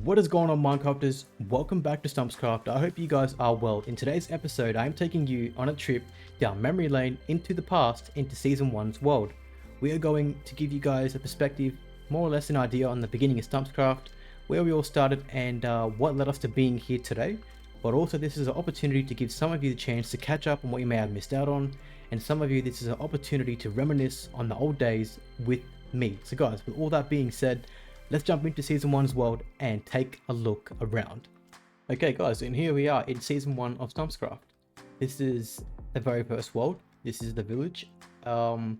What is going on, Minecrafters? Welcome back to Stumpscraft. I hope you guys are well. In today's episode, I am taking you on a trip down memory lane into the past, into Season 1's world. We are going to give you guys a perspective, more or less an idea on the beginning of Stumpscraft, where we all started and what led us to being here today. But also this is an opportunity to give some of you the chance to catch up on what you may have missed out on, and some of you this is an opportunity to reminisce on the old days with me. So guys, with all that being said, let's jump into Season 1's world and take a look around. Okay guys, and here we are in Season 1 of Stumpscraft. This is the very first world. This is the village. And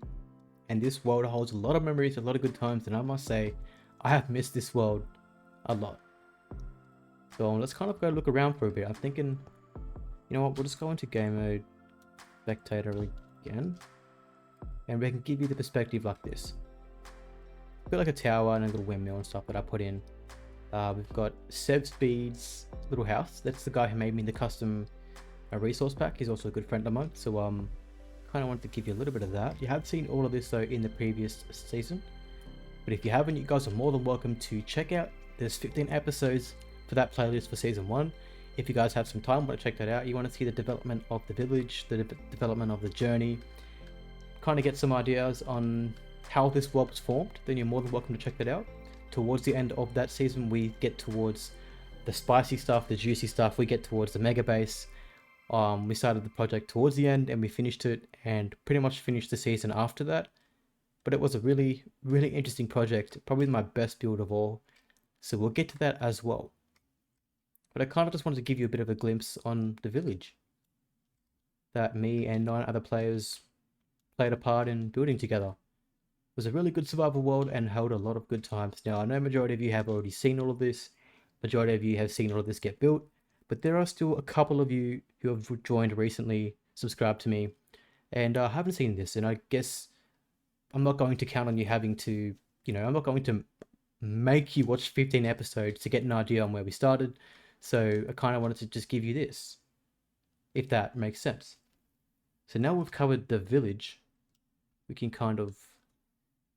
this world holds a lot of memories, a lot of good times, and I must say, I have missed this world a lot. So let's kind of go look around for a bit. I'm thinking, you know what, we'll just go into game mode, spectator again, and we can give you the perspective like this. Got like a tower and a little windmill and stuff that I put in. We've got Speed's little house. That's the guy who made me the custom resource pack. He's also a good friend of mine, so kind of wanted to give you a little bit of that. You have seen all of this though in the previous season, but if you haven't, you guys are more than welcome to check out. There's 15 episodes for that playlist for Season 1. If you guys have some time, want to check that out, you want to see the development of the village, the development of the journey, kind of get some ideas on how this world was formed, then you're more than welcome to check that out. Towards the end of that season, we get towards the spicy stuff, the juicy stuff. We get towards the mega base. We started the project towards the end and we finished it and pretty much finished the season after that. But it was a really interesting project, probably my best build of all. So we'll get to that as well. But I kind of just wanted to give you a bit of a glimpse on the village that me and 9 other players played a part in building together. It was a really good survival world and held a lot of good times. Now, I know majority of you have already seen all of this. Majority of you have seen all of this get built. But there are still a couple of you who have joined recently, subscribed to me, and haven't seen this. And I guess I'm not going to count on you having to, I'm not going to make you watch 15 episodes to get an idea on where we started. So I kind of wanted to just give you this, if that makes sense. So now we've covered the village, we can kind of...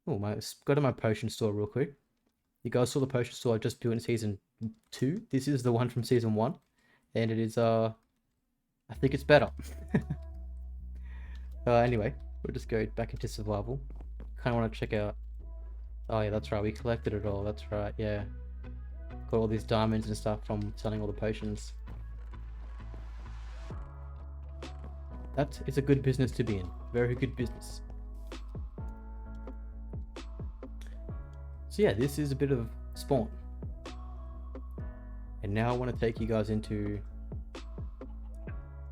Oh, go to my potion store real quick. You guys saw the potion store I just built in Season 2. This is the one from Season 1. And it is, I think it's better. Anyway, we'll just go back into survival. Kind of want to check out... Oh yeah, that's right, we collected it all. That's right, yeah. Got all these diamonds and stuff from selling all the potions. That is a good business to be in. Very good business. So yeah, this is a bit of spawn. And now I want to take you guys into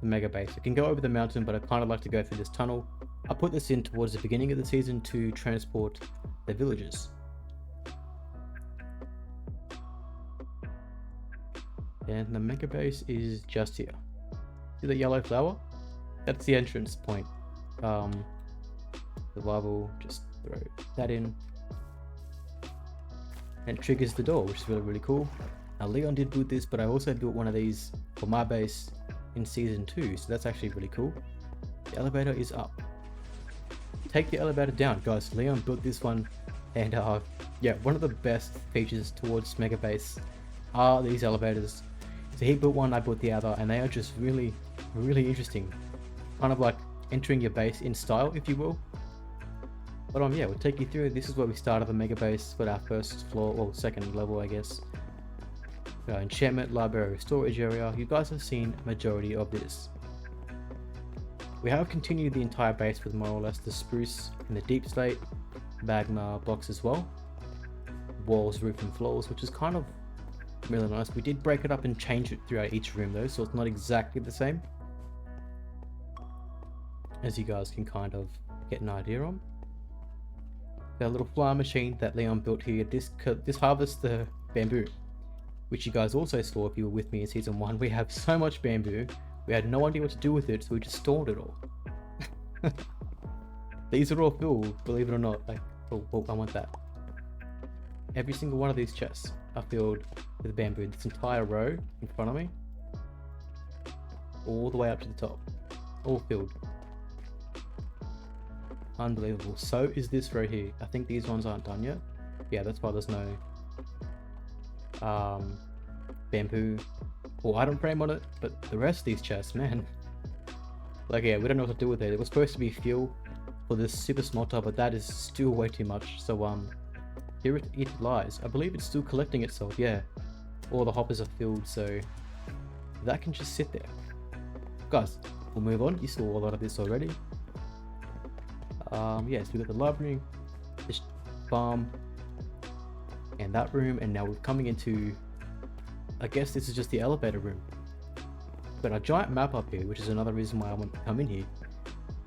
the mega base. I can go over the mountain, but I kind of like to go through this tunnel. I put this in towards the beginning of the season to transport the villagers. And the mega base is just here. See the yellow flower? That's the entrance point. Survival, just throw that in. And it triggers the door, which is really cool. Now Leon did build this, but I also built one of these for my base in Season 2, so that's actually really cool. The elevator is up. Take the elevator down, guys. Leon built this one, and yeah, one of the best features towards Mega Base are these elevators. So he built one, I built the other, and they are just really interesting. Kind of like entering your base in style, if you will. But yeah, we'll take you through. This is where we started the mega base for our first floor, or second level, I guess. Enchantment, library, storage area. You guys have seen a majority of this. We have continued the entire base with more or less the spruce and the deep slate, magma blocks as well. Walls, roof and floors, which is kind of really nice. We did break it up and change it throughout each room though, so it's not exactly the same. As you guys can kind of get an idea on. A little fly machine that Leon built here. This harvests the bamboo, which you guys also saw if you were with me in Season 1. We have so much bamboo, we had no idea what to do with it, so we just stored it all. These are all filled, believe it or not. Like, oh, I want that. Every single one of these chests are filled with bamboo. This entire row in front of me, all the way up to the top, all filled. Unbelievable. So is this right here. I think these ones aren't done yet. Yeah, that's why there's no bamboo or item frame on it, but the rest of these chests, man, like, yeah, we don't know what to do with it. It was supposed to be fuel for this super smelter, but that is still way too much. So here it lies. I believe it's still collecting itself. Yeah, all the hoppers are filled, so that can just sit there. Guys, we'll move on. You saw a lot of this already. Yeah, so we got the library, this farm, and that room, and now we're coming into, I guess this is just the elevator room. But a giant map up here, which is another reason why I want to come in here.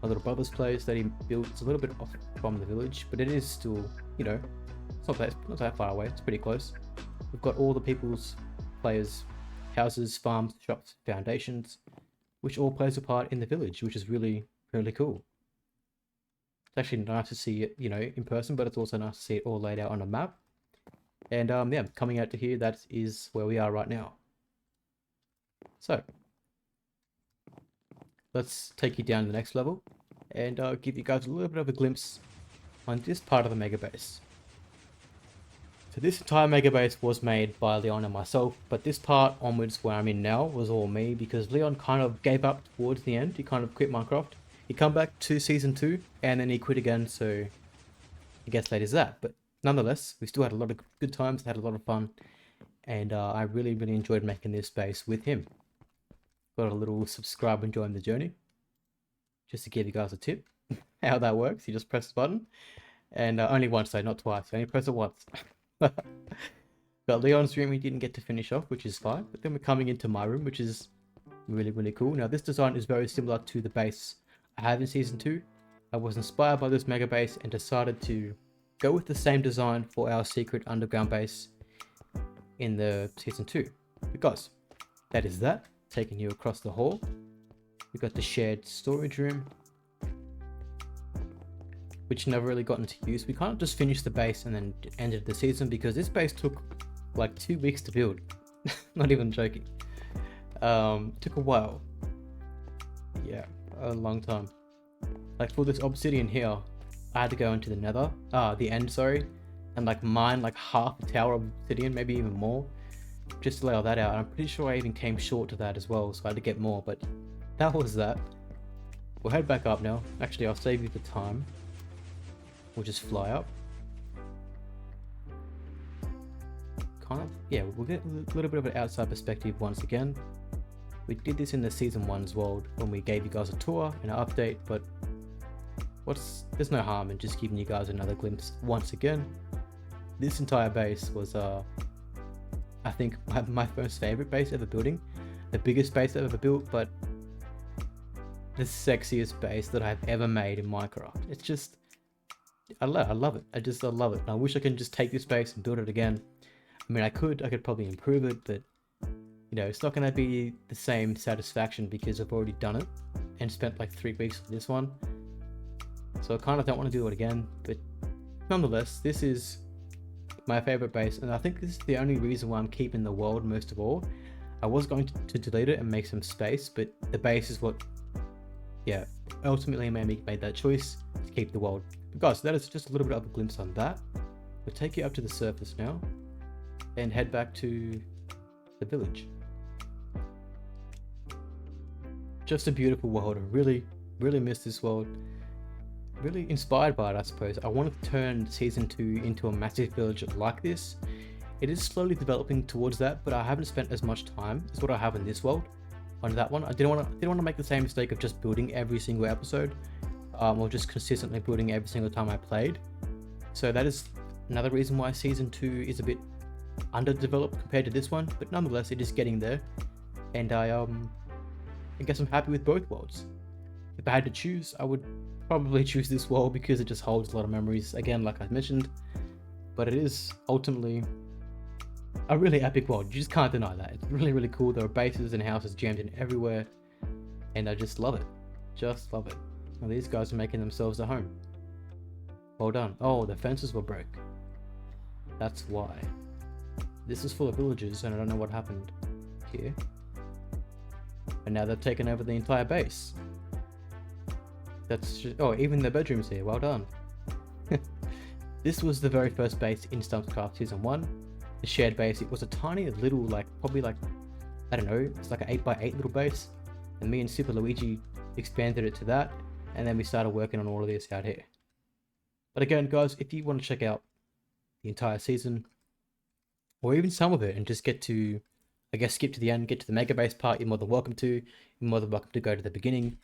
My little brother's place that he built, it's a little bit off from the village, but it is still, you know, it's not that far away. It's pretty close. We've got all the people's players' houses, farms, shops, foundations, which all plays a part in the village, which is really, really cool. It's actually nice to see it, you know, in person, but it's also nice to see it all laid out on a map. And yeah, coming out to here, that is where we are right now. So let's take you down to the next level and give you guys a little bit of a glimpse on this part of the mega base. So this entire mega base was made by Leon and myself, but this part onwards where I'm in now was all me, because Leon kind of gave up towards the end. He kind of quit Minecraft. He come back to season 2 and then he quit again, so I guess that is that. But nonetheless, we still had a lot of good times, had a lot of fun, and I really enjoyed making this base with him. Got a little subscribe and join the journey, just to give you guys a tip how that works. You just press the button, and only once though, not twice. You only press it once. But Leon's room we didn't get to finish off, which is fine. But then we're coming into my room, which is really cool. Now this design is very similar to the base I have in season 2. I was inspired by this mega base and decided to go with the same design for our secret underground base in the season 2, because that is that. Taking you across the hall, we got the shared storage room, which never really got into use. We kind of just finished the base and then ended the season, because this base took like 2 weeks to build. Not even joking. Took a while. Yeah, a long time. Like for this obsidian here, I had to go into the nether, the end, sorry, and like mine like half a tower of obsidian, maybe even more, just to lay all that out. And I'm pretty sure I even came short to that as well, so I had to get more, but that was that. We'll head back up now. Actually, I'll save you the time. We'll just fly up. Kind of, yeah, we'll get a little bit of an outside perspective once again. We did this in the season 1's world when we gave you guys a tour and an update, but there's no harm in just giving you guys another glimpse once again. This entire base was I think my first favorite base ever building, the biggest base I've ever built, but the sexiest base that I've ever made in Minecraft. It's just, I love it. I love it. And I wish I could just take this base and build it again. I mean, I could probably improve it, but you know, it's not going to be the same satisfaction because I've already done it and spent like 3 weeks for this one. So I kind of don't want to do it again, but nonetheless, this is my favorite base, and I think this is the only reason why I'm keeping the world most of all. I was going to delete it and make some space, but the base is what, yeah, ultimately made that choice to keep the world. But guys, that is just a little bit of a glimpse on that. We'll take you up to the surface now and head back to the village. Just a beautiful world. I really miss this world. Really inspired by it, I suppose. I want to turn season 2 into a massive village like this. It is slowly developing towards that, but I haven't spent as much time as what I have in this world on that one. I didn't want to make the same mistake of just building every single episode, or just consistently building every single time I played. So that is another reason why season 2 is a bit underdeveloped compared to this one, but nonetheless it is getting there, and I guess I'm happy with both worlds. If I had to choose, I would probably choose this world because it just holds a lot of memories, again, like I mentioned, but it is ultimately a really epic world. You just can't deny that. It's really cool. There are bases and houses jammed in everywhere, and I just love it. Just love it. Well, these guys are making themselves a home. Well done. Oh, the fences were broke. That's why. This is full of villagers, and I don't know what happened here. And now they've taken over the entire base. That's just, oh, even the bedrooms here. Well done. This was the very first base in Stumpscraft Season 1. the shared base. It was a tiny little, like probably like, I don't know, it's like an 8x8 little base, and me and Super Luigi expanded it to that, and then we started working on all of this out here. But again, guys, if you want to check out the entire season, or even some of it, and just get to, I guess, skip to the end, get to the mega base part, you're more than welcome to. You're more than welcome to go to the beginning.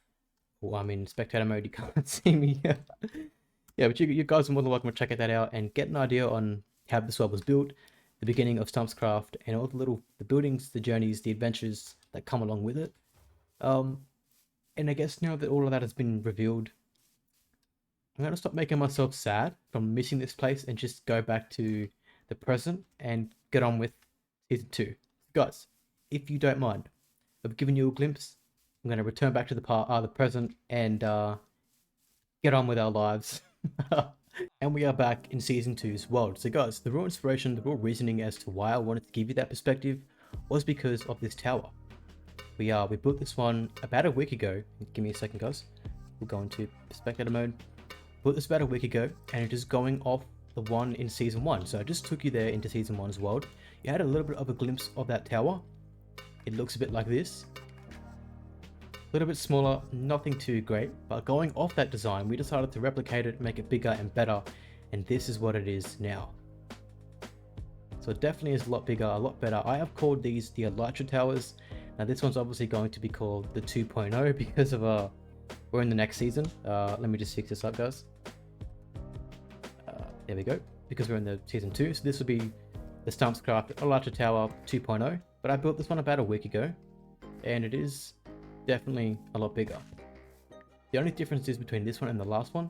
Well, I'm in spectator mode, you can't see me. Yeah, but you guys are more than welcome to check that out and get an idea on how this world was built, the beginning of Stumpscraft, and all the buildings, the journeys, the adventures that come along with it. And I guess now that all of that has been revealed, I'm gonna stop making myself sad from missing this place and just go back to the present and get on with season 2. Guys, if you don't mind, I've given you a glimpse. I'm gonna return back to the present and get on with our lives. And we are back in season 2's world. So guys, the real inspiration, the real reasoning as to why I wanted to give you that perspective was because of this tower. We built this one about a week ago. Give me a second, guys. We'll go into spectator mode. Built this about a week ago, and it is going off the one in season 1. So I just took you there into season 1's world. You had a little bit of a glimpse of that tower. It looks a bit like this. A little bit smaller, nothing too great, but going off that design, we decided to replicate it, make it bigger and better, and this is what it is now. So it definitely is a lot bigger, a lot better. I have called these the Elytra Towers. Now this one's obviously going to be called the 2.0 because of we're in the next season. Let me just fix this up, guys. There we go, because we're in the season 2, so this will be the Stumpscraft Elytra Tower 2.0, but I built this one about a week ago, and it is definitely a lot bigger. The only difference is between this one and the last one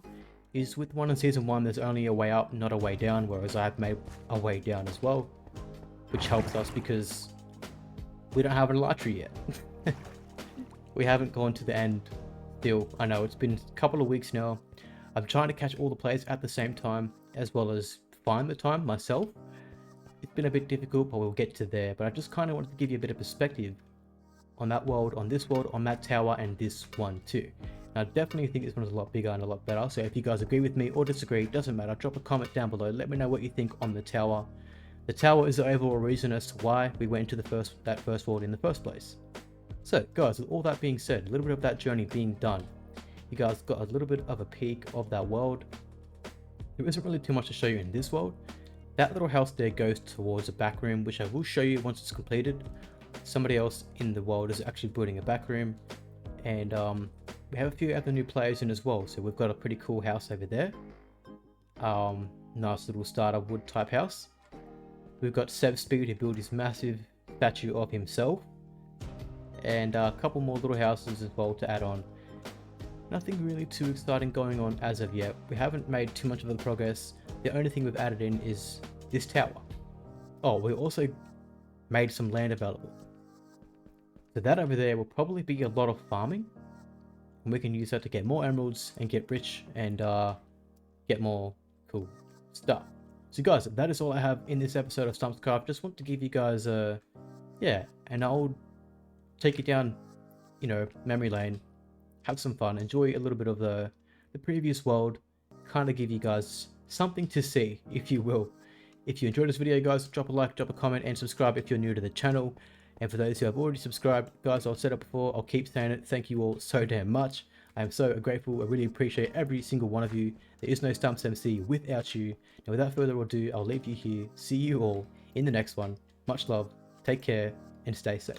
is with one in season 1 there's only a way up, not a way down, whereas I've made a way down as well, which helps us because we don't have an Elytra yet. We haven't gone to the end still. I know it's been a couple of weeks now. I'm trying to catch all the players at the same time as well as find the time myself. It's been a bit difficult, but we'll get to there. But I just kind of wanted to give you a bit of perspective on that world, on this world, on that tower, and this one too. And I definitely think this one is a lot bigger and a lot better. So if you guys agree with me or disagree, doesn't matter. Drop a comment down below. Let me know what you think on the tower. The tower is the overall reason as to why we went into that first world in the first place. So guys, with all that being said, a little bit of that journey being done, you guys got a little bit of a peek of that world. There isn't really too much to show you in this world. That little house there goes towards a back room, which I will show you once it's completed. Somebody else in the world is actually building a back room, and we have a few other new players in as well. So we've got a pretty cool house over there. Nice little starter wood type house. We've got Sev Speed who built his massive statue of himself, and a couple more little houses as well to add on. Nothing really too exciting going on as of yet. We haven't made too much of the progress. The only thing we've added in is this tower. Oh, we also made some land available. So that over there will probably be a lot of farming, and we can use that to get more emeralds and get rich and get more cool stuff. So guys, that is all I have in this episode of Stumpscraft. Just want to give you guys an old, take you down, memory lane, have some fun, enjoy a little bit of the previous world, kind of give you guys something to see, if you will. If you enjoyed this video, guys, drop a like, drop a comment, and subscribe if you're new to the channel. And for those who have already subscribed, guys, I've said it before, I'll keep saying it, thank you all so damn much. I am so grateful. I really appreciate every single one of you. There is no StumpsMC without you. And without further ado, I'll leave you here. See you all in the next one. Much love, take care, and stay safe.